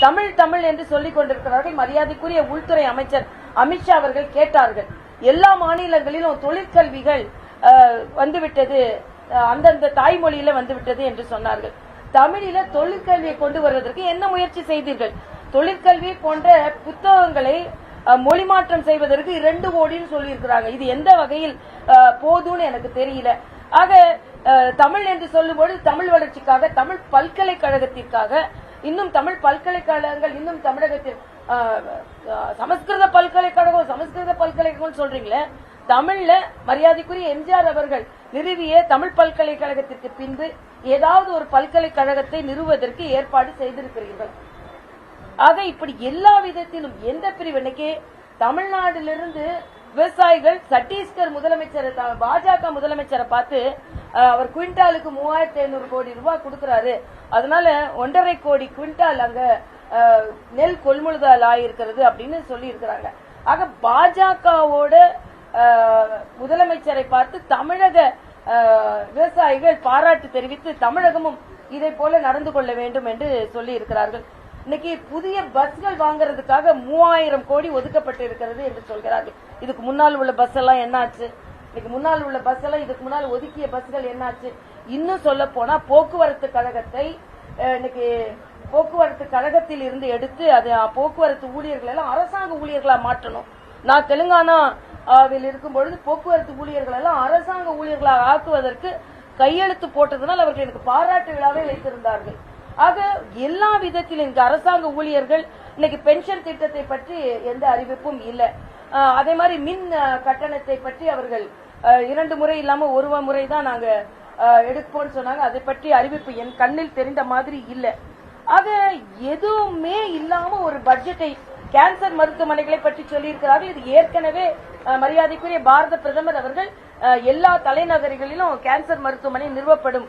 தமிழ் தமிழ் என்று சொல்லிக் கொண்டிருக்கிறார்கள். மரியாதைக்குரிய உள்துறை அமைச்சர் அமித்ஷா அவர்கள் கேட்டார்கள், எல்லா மாநிலங்களிலும் தொழிற்கல்விகள் வந்துவிட்டது, அந்தந்த தாய்மொழியில வந்துவிட்டது என்று சொன்னார்கள். தமிழில தொழிற்கல்வியை கொண்டு வருவதற்கு என்ன முயற்சி செய்தீர்கள்? தொழிற்கல்வி போன்ற புத்தகங்களை மொழி மாற்றம் செய்வதற்கு 2 கோடின்னு சொல்லி இருக்கிறாங்க. இது எந்த வகையில் போதும்னு எனக்கு தெரியல. ஆக தமிழ் என்று சொல்லும்போது தமிழ் வளர்ச்சிக்காக, தமிழ் பல்கலைக்கழகத்திற்காக, இன்னும் தமிழ் பல்கலைக்கழகங்கள் இன்னும் தமிழகத்தில் சமஸ்கிருத பல்கலைக்கழகம் சொல்றீங்களே, தமிழ்ல மரியாதைக்குரிய எம்ஜிஆர் அவர்கள் நிறுவிய தமிழ் பல்கலைக்கழகத்திற்கு பின்பு ஏதாவது ஒரு பல்கலைக்கழகத்தை நிறுவுவதற்கு ஏற்பாடு செய்திருக்கிறீர்கள். ஆக இப்படி எல்லா விதத்திலும் எந்த பிரிவு, இன்னைக்கு தமிழ்நாட்டிலிருந்து விவசாயிகள் சத்தீஸ்கர் முதலமைச்சர் பாஜக முதலமைச்சரை பார்த்து அவர் குவிண்டாலுக்கு 3500 கோடி ரூபாய் கொடுக்கிறாரு, அதனால 1.5 கோடி குவிண்டால் அங்க நெல் கொள்முதல் ஆயிருக்கிறது அப்படின்னு சொல்லி இருக்கிறாங்க. ஆக பாஜகவோட முதலமைச்சரை பார்த்து தமிழக விவசாயிகள் பாராட்டு தெரிவித்து தமிழகமும் இதை போல நடந்து கொள்ள வேண்டும் என்று சொல்லி இருக்கிறார்கள். இன்னைக்கு புதிய பஸ்கள் வாங்குறதுக்காக 3000 கோடி ஒதுக்கப்பட்டு இருக்கிறது என்று சொல்கிறார்கள். இதுக்கு முன்னால் உள்ள பஸ் எல்லாம் என்னாச்சு? இன்னைக்கு முன்னால் உள்ள பஸ் எல்லாம் இதுக்கு முன்னால் ஒதுக்கிய பஸ்கள் என்னாச்சு? இன்னும் சொல்ல போனா போக்குவரத்து கழகத்தை இன்னைக்கு போக்குவரத்து கழகத்தில் இருந்து எடுத்து அது போக்குவரத்து ஊழியர்கள் எல்லாம் அரசாங்க ஊழியர்களா மாற்றணும். நான் தெலுங்கானாவில் இருக்கும் பொழுது போக்குவரத்து ஊழியர்கள் எல்லாம் அரசாங்க ஊழியர்களாக ஆக்குவதற்கு கையெழுத்து போட்டதனால் அவர்கள் எனக்கு பாராட்டு விழாவை வைத்திருந்தார்கள். ஆக எல்லா விதத்திலும் இந்த அரசாங்க ஊழியர்கள் இன்னைக்கு பென்ஷன் திட்டத்தை பற்றி எந்த அறிவிப்பும் இல்லை. அதே மாதிரி மின் கட்டணத்தை பற்றி அவர்கள் 2 முறை இல்லாம 1 முறை தான் நாங்க எடுப்போம்னு சொன்னாங்க. அதை பற்றி அறிவிப்பு என் கண்ணில் தெரிந்த மாதிரி இல்லை. ஆக எதுவுமே இல்லாம ஒரு பட்ஜெட்டை கேன்சர் மருத்துவமனைகளை பற்றி சொல்லியிருக்கிறார்கள். இது ஏற்கனவே மரியாதைக்குரிய பாரத பிரதமர் அவர்கள் எல்லா தலைநகரிகளிலும் கேன்சர் மருத்துவமனை நிறுவப்படும்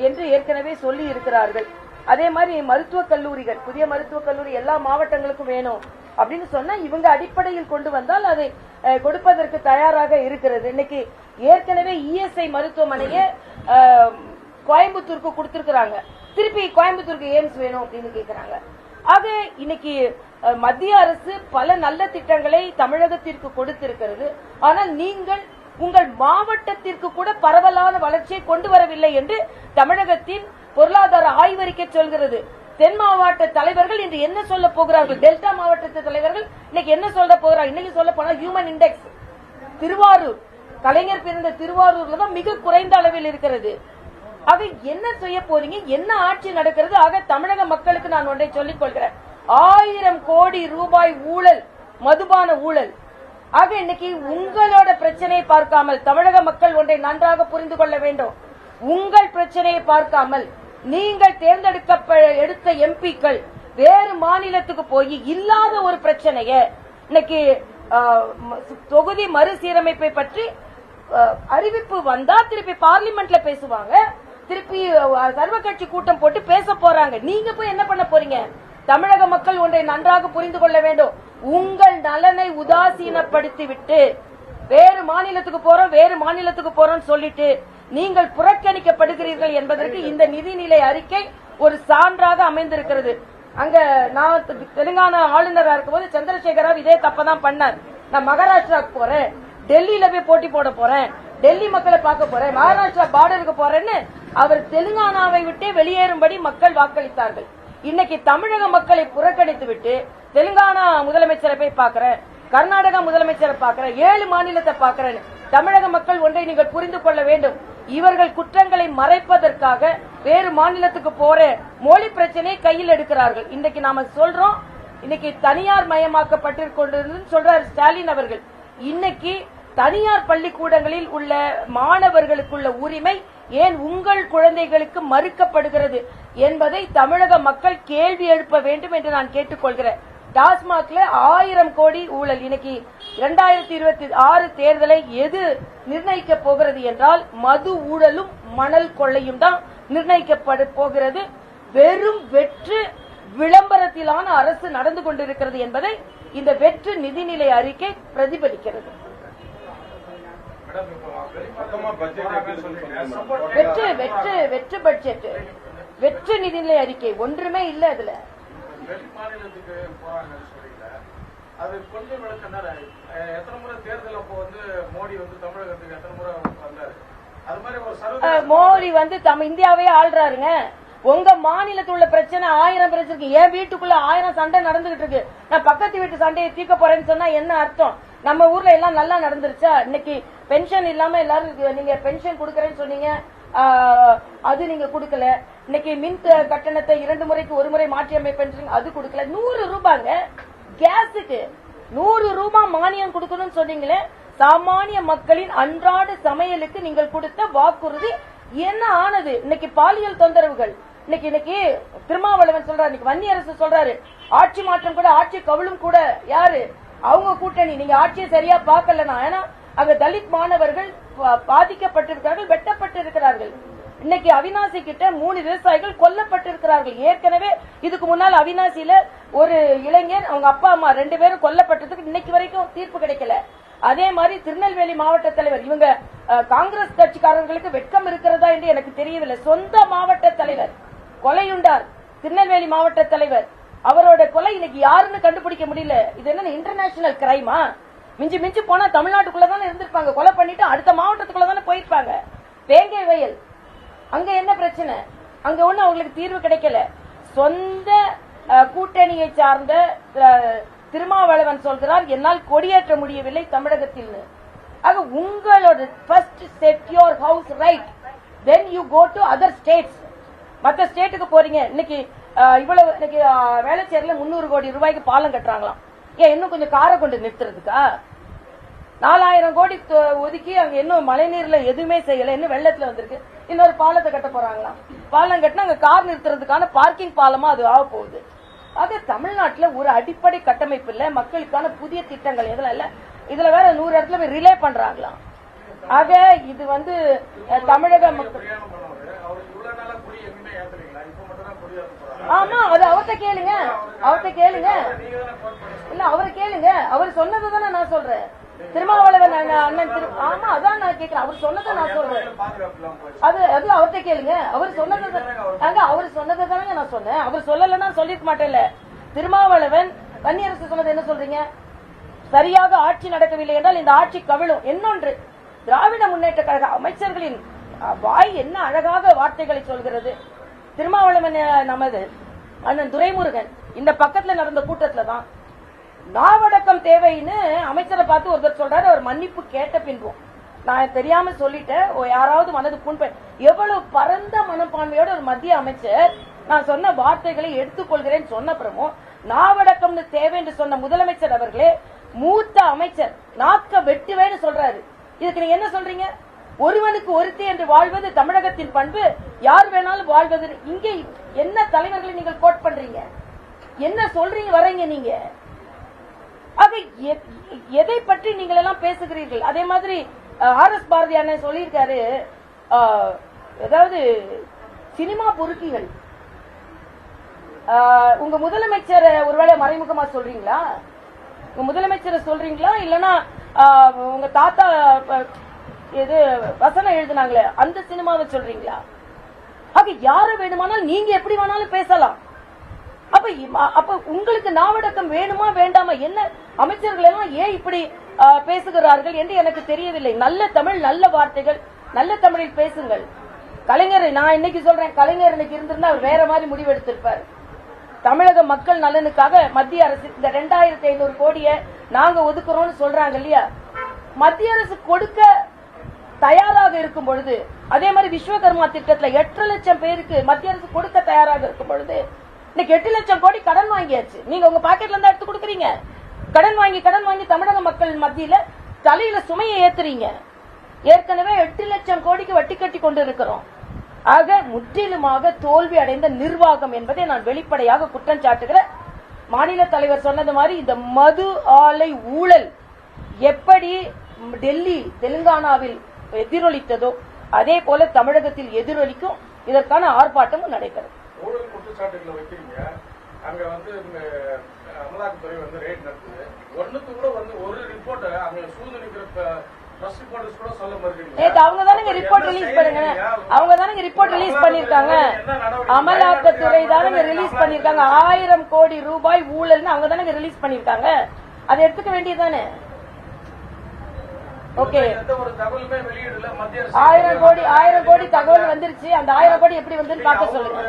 என்று ஏற்கனவே சொல்லி இருக்கிறார்கள். அதே மாதிரி மருத்துவக் கல்லூரிகள், புதிய மருத்துவக் கல்லூரி எல்லா மாவட்டங்களுக்கும் வேணும் அப்படின்னு சொன்னா இவங்க அடிப்படையில் கொண்டு வந்தால் அதை கொடுப்பதற்கு தயாராக இருக்கிறது. இன்னைக்கு ஏற்கனவே இஎஸ்ஐ மருத்துவமனையை கோயம்புத்தூருக்கு கொடுத்திருக்கிறாங்க, திருப்பி கோயம்புத்தூருக்கு எய்ம்ஸ் வேணும் அப்படின்னு கேட்கிறாங்க. ஆக இன்னைக்கு மத்திய அரசு பல நல்ல திட்டங்களை தமிழகத்திற்கு கொடுத்திருக்கிறது. ஆனால் நீங்கள் உங்கள் மாவட்டத்திற்கு கூட பரவலான வளர்ச்சியை கொண்டு வரவில்லை என்று தமிழகத்தின் பொருளாதார ஆய்வறிக்கை சொல்கிறது. தென் மாவட்ட தலைவர்கள் இன்று என்ன சொல்ல போகிறார்கள்? டெல்டா மாவட்ட தலைவர்கள் இன்னைக்கு என்ன சொல்ல போகிறார்கள்? இன்னைக்கு சொல்ல போனா ஹியூமன் இண்டெக்ஸ் திருவாரூர், கலைஞர் பிறந்த திருவாரூர்ல தான் மிக குறைந்த அளவில் இருக்கிறது. ஆக என்ன செய்ய போறீங்க? என்ன ஆட்சி நடக்கிறது? ஆக தமிழக மக்களுக்கு நான் ஒன்றை சொல்லிக் கொள்கிறேன், 1000 கோடி ரூபாய் ஊழல், மதுபான ஊழல். ஆக இன்னைக்கு உங்களோட பிரச்சனையை பார்க்காமல் தமிழக மக்கள் ஒன்றை நன்றாக புரிந்து கொள்ள வேண்டும். உங்கள் பிரச்சனையை பார்க்காமல் நீங்கள் எடுத்த எம்பிக்கள் வேறு மாநிலத்துக்கு போய் இல்லாத ஒரு பிரச்சனைய இன்னைக்கு தொகுதி மறுசீரமைப்பை பற்றி அறிவிப்பு வந்தா திருப்பி பார்லிமெண்ட்ல பேசுவாங்க, திருப்பி சர்வ கட்சி கூட்டம் போட்டு பேச போறாங்க. நீங்க போய் என்ன பண்ண போறீங்க? தமிழக மக்கள் ஒன்றை நன்றாக புரிந்து கொள்ள வேண்டும். உங்கள் நலனை உதாசீனப்படுத்திவிட்டு வேறு மாநிலத்துக்கு போறோம் சொல்லிட்டு நீங்கள் புறக்கணிக்கப்படுகிறீர்கள் என்பதற்கு இந்த நிதிநிலை அறிக்கை ஒரு சான்றாக அமைந்திருக்கிறது. அங்க நான் தெலுங்கானா ஆளுநரா இருக்கும்போது சந்திரசேகராவ் இதே தப்பதான் பண்ணார். நான் மகாராஷ்டிராவுக்கு போறேன், டெல்லியில போய் போட்டி போட போறேன், டெல்லி மக்களை பார்க்க போறேன், மகாராஷ்டிரா பார்டருக்கு போறேன்னு அவர் தெலுங்கானாவை விட்டே வெளியேறும்படி மக்கள் வாக்களித்தார்கள். இன்னைக்கு தமிழக மக்களை புறக்கணித்து விட்டு தெலுங்கானா முதலமைச்சரை போய் பாக்குறேன், கர்நாடகா முதலமைச்சரை பாக்குறேன், 7 மாநிலத்தை பாக்குறேன். தமிழக மக்கள் ஒன்றை நீங்கள் புரிந்து கொள்ள வேண்டும், இவர்கள் குற்றங்களை மறைப்பதற்காக வேறு மாநிலத்துக்கு போற மொழி பிரச்சனையை கையில் எடுக்கிறார்கள். இன்னைக்கு நாம சொல்றோம், இன்னைக்கு தனியார் மயமாக்கப்பட்டிருக்கிறது சொல்றார் ஸ்டாலின் அவர்கள். இன்னைக்கு தனியார் பள்ளிக்கூடங்களில் உள்ள மாணவர்களுக்குள்ள உரிமை ஏன் உங்கள் குழந்தைகளுக்கு மறுக்கப்படுகிறது என்பதை தமிழக மக்கள் கேள்வி எழுப்ப வேண்டும் என்று நான் கேட்டுக்கொள்கிறேன். டாஸ்மாக்ல 1000 கோடி ஊழல். இன்னைக்கு 2026 தேர்தலை எது நிர்ணயிக்க போகிறது என்றால் மது ஊழலும் மணல் கொள்ளையும் தான் நிர்ணயிக்கப்பட போகிறது. வெறும் வெற்று விளம்பரத்திலான அரசு நடந்து கொண்டிருக்கிறது என்பதை இந்த வெற்று நிதிநிலை அறிக்கை பிரதிபலிக்கிறது. வெற்று பட்ஜெட், வெற்று நிதிநிலை அறிக்கை ஒன்றுமே இல்லை அதுல. செஞ்சுட்டு போறாங்கன்னு சொல்றீங்க, அது கொஞ்சம் விளக்கம் தானே. எத்தனை முறை தேர்தல் அப்போ வந்து மோடி வந்து தமிழகத்துக்கு எத்தனை முறை வந்தாரு? அது மாதிரி ஒரு சர்வதேச மோடி வந்து இந்தியாவே ஆள்றாருங்க. உங்க மாநிலத்தில் உள்ள பிரச்சனை 1000 பிரச்சனை இருக்கு. என் வீட்டுக்குள்ள 1000 சண்டை நடந்துகிட்டு இருக்கு. நான் பக்கத்து வீட்டு சண்டையை தீர்க்க போறேன்னு சொன்னா என்ன அர்த்தம்? நம்ம ஊர்ல எல்லாம் நல்லா நடந்துருச்சா? இன்னைக்கு பென்ஷன் இல்லாம எல்லாரும் நீங்க பென்ஷன் கொடுக்கறேன்னு சொன்னீங்க, அது நீங்க கொடுக்கல. இன்னைக்கு மின் கட்டணத்தை 2 முறைக்கு 1 முறை மாற்றி அமைப்பேன், அது கொடுக்கல. 100 ரூபாங்க கேஸுக்கு 100 ரூபாய் மானியம் கொடுக்கணும்னு சொன்னீங்களே. சாமானிய மக்களின் அன்றாட சமையலுக்கு நீங்கள் கொடுத்த வாக்குறுதி என்ன ஆனது? இன்னைக்கு பாலியல் தொந்தரவுகள், இன்னைக்கு திருமாவளவன் சொல்றாரு, இன்னைக்கு வன்னியரசு சொல்றாரு, ஆட்சி மாற்றம் கூட ஆட்சி கவிழும் கூட யாரு? அவங்க கூட்டணி. நீங்க ஆட்சியை சரியா பார்க்கலனா, ஏன்னா அங்க தலித் மாணவர்கள் பாதிக்கப்பட்டிருக்கிறார்கள், வெட்டப்பட்டிருக்கிறார்கள். இன்னைக்கு அவினாசி கிட்ட 3 விவசாயிகள் கொல்லப்பட்டிருக்கிறார்கள். ஏற்கனவே இதுக்கு முன்னால் அவினாசியில ஒரு இளைஞர், அவங்க அப்பா அம்மா 2 பேரும் கொல்லப்பட்டதுக்கு இன்னைக்கு வரைக்கும் தீர்ப்பு கிடைக்கல. அதே மாதிரி திருநெல்வேலி மாவட்ட தலைவர், இவங்க காங்கிரஸ் கட்சிக்காரர்களுக்கு வெட்கம் இருக்கிறதா என்று எனக்கு தெரியவில்லை. சொந்த மாவட்ட தலைவர் கொலையுண்டார். திருநெல்வேலி மாவட்ட தலைவர், அவரோட கொலை இன்னைக்கு யாருன்னு கண்டுபிடிக்க முடியல. இது என்ன இன்டர்நேஷனல் கிரைமா? மிஞ்சி மிஞ்சி போனா தமிழ்நாட்டுக்குள்ளதானே இருந்திருப்பாங்க. கொலை பண்ணிட்டு அடுத்த மாவட்டத்துக்குள்ளதானே போயிருப்பாங்க. வேங்கை வயல், அங்க என்ன பிரச்சனை? அங்க ஒண்ணு அவங்களுக்கு தீர்வு கிடைக்கல. சொந்த கூட்டணியை சார்ந்த திருமாவளவன் சொல்கிறார், என்னால் கொடியேற்ற முடியவில்லை தமிழகத்தில். ஆக உங்களோட first set your house right, then you go to other states. மற்ற ஸ்டேட்டுக்கு போறீங்க. இன்னைக்கு இவ்வளவு இன்னைக்கு வேளச்சேரியில 300 கோடி ரூபாய்க்கு பாலம் கட்டுறாங்களாம். ஏன் இன்னும் கொஞ்சம் காரை கொண்டு நிறுத்துறதுக்கா? 4000 கோடி ஒதுக்கி அங்க இன்னும் மழைநீர்ல எதுவுமே செய்யல, இன்னும் வெள்ளத்துல வந்திருக்கு. இன்னொரு பாலத்தை கட்ட போறாங்களாம். பாலம் கட்டினா அங்க கார் நிறுத்துறதுக்கான பார்க்கிங் பாலமா அது ஆக போகுது. ஆக தமிழ்நாட்டில் ஒரு அடிப்படை கட்டமைப்பு இல்ல, மக்களுக்கான புதிய திட்டங்கள் எதுல இல்ல. இதுல வேற 100 இடத்துல போய் ரிலே பண்றாங்களாம். ஆக இது வந்து தமிழக மக்கள், ஆமா அது அவர்கிட்ட கேளுங்க, அவர்கிட்ட கேளுங்க. இல்ல அவரை கேளுங்க, அவர் சொன்னதுதானே நான் சொல்றேன். திருமாவளவன் அண்ணன் ஆமா அதான் நான் கேட்கிறேன். அவர் சொன்னதை நான் சொல்றேன். அது அவர்கிட்ட கேளுங்க. அவர் சொன்னது அவர் சொன்னதுதானே நான் சொன்னேன். அவர் சொல்லலன்னா சொல்லிருக்க மாட்டேன்ல. திருமாவளவன் வன்னியரசு சொன்னது என்ன சொல்றீங்க? சரியாக ஆட்சி நடக்கவில்லை என்றால் இந்த ஆட்சி கவிழும். இன்னொன்று, திராவிட முன்னேற்ற கழக அமைச்சர்களின் வாய் என்ன அழகாக வார்த்தைகளை சொல்கிறது. திருமாவளவன் நமது அண்ணன் துரைமுருகன் இந்த பக்கத்துல நடந்த கூட்டத்துல தான் நாவடக்கம் தேவைன்னு அமைச்சரை பார்த்து ஒருத்தர் சொல்றாரு. அவர் மன்னிப்பு கேட்ட பின்பும் நான் தெரியாம சொல்லிட்டேன், யாராவது மனது புண்ப. எவ்வளவு பரந்த மனப்பான்மையோட ஒரு மத்திய அமைச்சர் நான் சொன்ன வார்த்தைகளை எடுத்துக்கொள்கிறேன் சொன்னப்புறமும் நாவடக்கம்னு தேவை என்று சொன்ன முதலமைச்சர் அவர்களே, மூத்த அமைச்சர் நாக்க வெட்டுவேன்னு சொல்றாரு. இதுக்கு நீங்க என்ன சொல்றீங்க? ஒருவனுக்கு ஒருத்தி என்று வாழ்வது தமிழகத்தின் பண்பு, யார் வேணாலும் வாழ்வது. இங்கே என்ன தலைவர்களை நீங்கள் கோட் பண்றீங்க? என்ன சொல்றீங்க வர்றீங்க நீங்க? ஆக எதை பற்றி நீங்கள் எல்லாம் பேசுகிறீர்கள்? அதே மாதிரி RS பாரதி அண்ணன் சொல்லியிருக்காரு, அதாவது சினிமா பொறுக்கிகள். உங்க முதலமைச்சர் ஒருவேளை மறைமுகமா சொல்றீங்களா? உங்க முதலமைச்சரை சொல்றீங்களா? இல்லனா உங்க தாத்தா எது வசனம் எழுதினாங்களே அந்த சினிமாவை சொல்றீங்களா? ஆக யார வேணுமானால் நீங்க எப்படி வேணாலும் பேசலாம். அப்ப உங்களுக்கு நாவடக்கம் வேணுமா வேண்டாமா? என்ன அமைச்சர்கள் எல்லாம் ஏன் இப்படி பேசுகிறார்கள் என்று எனக்கு தெரியவில்லை. நல்ல தமிழ், நல்ல வார்த்தைகள், நல்ல தமிழில் பேசுங்கள். கலைஞர், நான் இன்னைக்கு சொல்றேன், கலைஞர் இன்னைக்கு இருந்திருந்தா அவர் வேற மாதிரி முடிவெடுத்திருப்பார். தமிழக மக்கள் நலனுக்காக மத்திய அரசு இந்த 2500 கோடியை நாங்க ஒதுக்குறோம்னு சொல்றாங்க இல்லையா? மத்திய அரசு கொடுக்க தயாராக இருக்கும் பொழுது, அதே மாதிரி விஸ்வகர்மா திட்டத்துல 8 லட்சம் பேருக்கு மத்திய அரசு கொடுக்க தயாராக இருக்கும் பொழுது, இன்னைக்கு 8 லட்சம் கோடி கடன் வாங்கியாச்சு. நீங்க உங்க பாக்கெட்ல இருந்தா எடுத்து கொடுக்குறீங்க. கடன் வாங்கி தமிழக மக்கள் மத்தியில தலையில சுமையை ஏத்துறீங்க. ஏற்கனவே 8 லட்சம் கோடிக்கு வட்டி கட்டி கொண்டு இருக்கிறோம். ஆக முற்றிலுமாக தோல்வி அடைந்த நிர்வாகம் என்பதை நான் வெளிப்படையாக குற்றம் சாட்டுகிறேன். மாநில தலைவர் சொன்னது மாதிரி இந்த மது ஆலை ஊழல் எப்படி டெல்லி தெலுங்கானாவில் எதிரொலித்ததோ அதே போல தமிழகத்தில் எதிரொலிக்கும். இதற்கான ஆர்ப்பாட்டமும் நடைபெறும். ஊழல் குற்றச்சாட்டுகளை வைக்கிறீங்க, அங்க வந்து அமலாக்கத்துறை வந்து ரேட் நடத்துது. ஒண்ணுக்கு கூட வந்து ஒரு ரிப்போர்ட்டை அங்க சூழ்ந்து நிற்கிற பிரஸ் ரிப்போர்ட்டர்ஸ் கூட சொல்ல மாட்டீங்க. நேத்து அவங்க தானங்க ரிப்போர்ட் ரிலீஸ் பண்ணுங்க, அவங்க தானங்க ரிப்போர்ட் ரிலீஸ் பண்ணிருக்காங்க. அமலாக்கத்துறை தானங்க ரிலீஸ் பண்ணிருக்காங்க. 1000 கோடி ரூபாய் ஊழல்னு அவங்க தானங்க ரிலீஸ் பண்ணிருக்காங்க. அதை எடுத்துக்க வேண்டியதுதானே. ஓகே, 1000 கோடி தகவல் வந்துருச்சு. அந்த 1000 கோடி எப்படி வந்து பார்க்க சொல்லுங்க.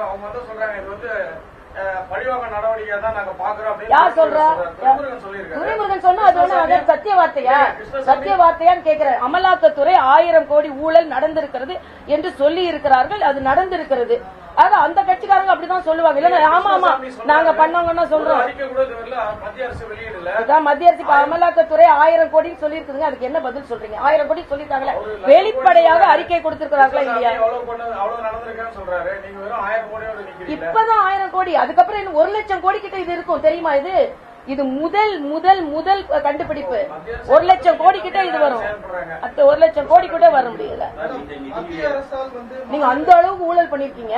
அவங்க வந்து சொல்றாங்க இது வந்து பழிவாங்க நடவடிக்கையா தான் நாங்க பாக்குறோம். யார் சொல்றா? துரைமுருகன் சொன்னா அது ஒண்ணு சத்திய வார்த்தையா? சத்திய வார்த்தையான்னு கேக்குறேன். அமலாக்கத்துறை 1000 கோடி ஊழல் நடந்திருக்கிறது என்று சொல்லி இருக்கிறார்கள். அது நடந்திருக்கிறது. ஆக அந்த கட்சிக்காரங்க அப்படிதான் சொல்லுவாங்க. இல்ல ஆமா ஆமா நாங்க பண்ணவங்கன்னா சொல்றோம். மத்திய அரசு அமலாக்கத்துறை 1000 கோடின்னு சொல்லி இருக்குதுங்க. அதுக்கு என்ன பதில் சொல்றீங்க? 1000 கோடி சொல்லிருக்காங்களே, வெளிப்படையாக அறிக்கை கொடுத்திருக்கிறார்களா இல்லையா? இப்பதான் 1000 கோடி, அதுக்கப்புறம் இன்னும் 1 லட்சம் கோடி கிட்ட இது இருக்கும் தெரியுமா? இது முதல் முதல் முதல் கண்டுபிடிப்பு. 1 லட்சம் கோடி கிட்ட இது வரும். 1 லட்சம் கோடி கூட வர முடியல. நீங்க அந்த அளவுக்கு ஊழல் பண்ணிருக்கீங்க.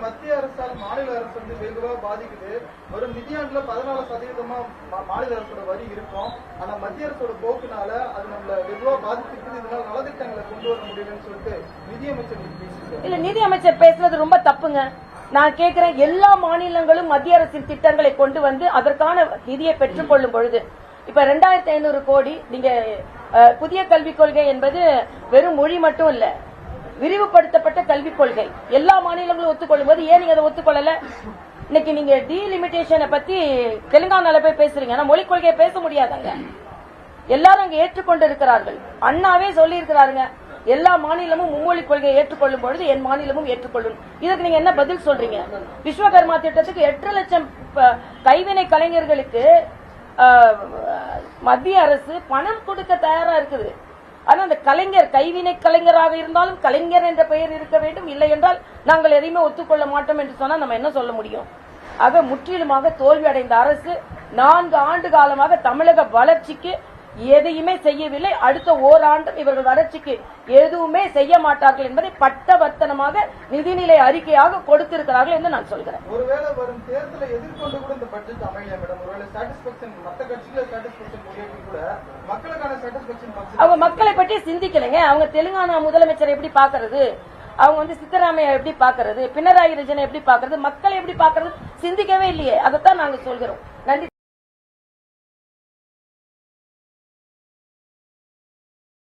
மத்திய அரசால் மாநில அரசு வந்து வெகுவா பாதிக்குது. ஒரு நிதியாண்டுல 14% மாநில அரசோட வரி இருக்கும். ஆனா மத்திய அரசோட போக்குனால அது நம்மள வெகுவா பாதிச்சிருக்கு. இதனால நலத்திட்டங்களை கொண்டு வர முடியலன்னு சொல்லிட்டு நிதியமைச்சர் பேசுறாரு. இல்ல, நிதியமைச்சர் பேசுறது ரொம்ப தப்புங்க. நான் கேட்கிறேன், எல்லா மாநிலங்களும் மத்திய அரசின் திட்டங்களை கொண்டு வந்து அதற்கான நிதியை பெற்றுக் கொள்ளும் பொழுது இப்ப 2500 கோடி நீங்க புதிய கல்விக் கொள்கை என்பது வெறும் மொழி மட்டும் இல்ல, விரிவுபடுத்தப்பட்ட கல்விக் கொள்கை. எல்லா மாநிலங்களும் ஒத்துக்கொள்ளும் போது ஏன் நீங்க அதை ஒத்துக்கொள்ளல? இன்னைக்கு நீங்க டீலிமிட்டேஷனை பத்தி தெலுங்கானால போய் பேசுறீங்க, ஆனா மொழிக் கொள்கையை பேச முடியாதாங்க. எல்லாரும் அங்க ஏற்றுக்கொண்டு இருக்கிறார்கள். அண்ணாவே சொல்லி இருக்கிறாருங்க, எல்லா மாநிலமும் மும்மொழி கொள்கையை ஏற்றுக்கொள்ளும் பொழுது என் மாநிலமும் ஏற்றுக்கொள்ளும். இதுக்கு நீங்க என்ன பதில் சொல்றீங்க? விஸ்வகர்மா திட்டத்துக்கு 8 லட்சம் கைவினை கலைஞர்களுக்கு மத்திய அரசு பணம் கொடுக்க தயாரா இருக்குது. ஆனா அந்த கலைஞர் கைவினை கலைஞராக இருந்தாலும் கலைஞர் என்ற பெயர் இருக்க வேண்டும். இல்லை என்றால் நாங்கள் எதையுமே ஒத்துக்கொள்ள மாட்டோம் என்று சொன்னா நம்ம என்ன சொல்ல முடியும்? ஆக முற்றிலுமாக தோல்வி அடைந்த அரசு 4 ஆண்டு காலமாக தமிழக வளர்ச்சிக்கு எதையுமே செய்யவில்லை. அடுத்த ஓராண்டும் இவர்கள் வளர்ச்சிக்கு எதுவுமே செய்ய மாட்டார்கள் என்பதை பட்டவர்த்தனமாக நிதிநிலை அறிக்கையாக கொடுத்திருக்கிறார்கள் என்று நான் சொல்கிறேன். ஒருவேளை வரும் தேர்தலை எதிர்கொண்டு கூட இந்த பட்ஜெட் அமையல மேடம். ஒருவேளை சாட்டிஸ்பேக்ஷன் மற்ற கட்சிகளை சாட்டிஸ்பேக்ஷன் முடியாது கூட மக்களுக்கான சாட்டிஸ்பேக்ஷன் அவங்க மக்களை பற்றி சிந்திக்கலைங்க. அவங்க தெலுங்கானா முதலமைச்சரை எப்படி பாக்குறது, அவங்க வந்து சித்தராமையா எப்படி பாக்குறது, பினராயி விஜயனை எப்படி பாக்குறது, மக்களை எப்படி பாக்குறது சிந்திக்கவே இல்லையே. அதைத்தான் நாங்க சொல்கிறோம்.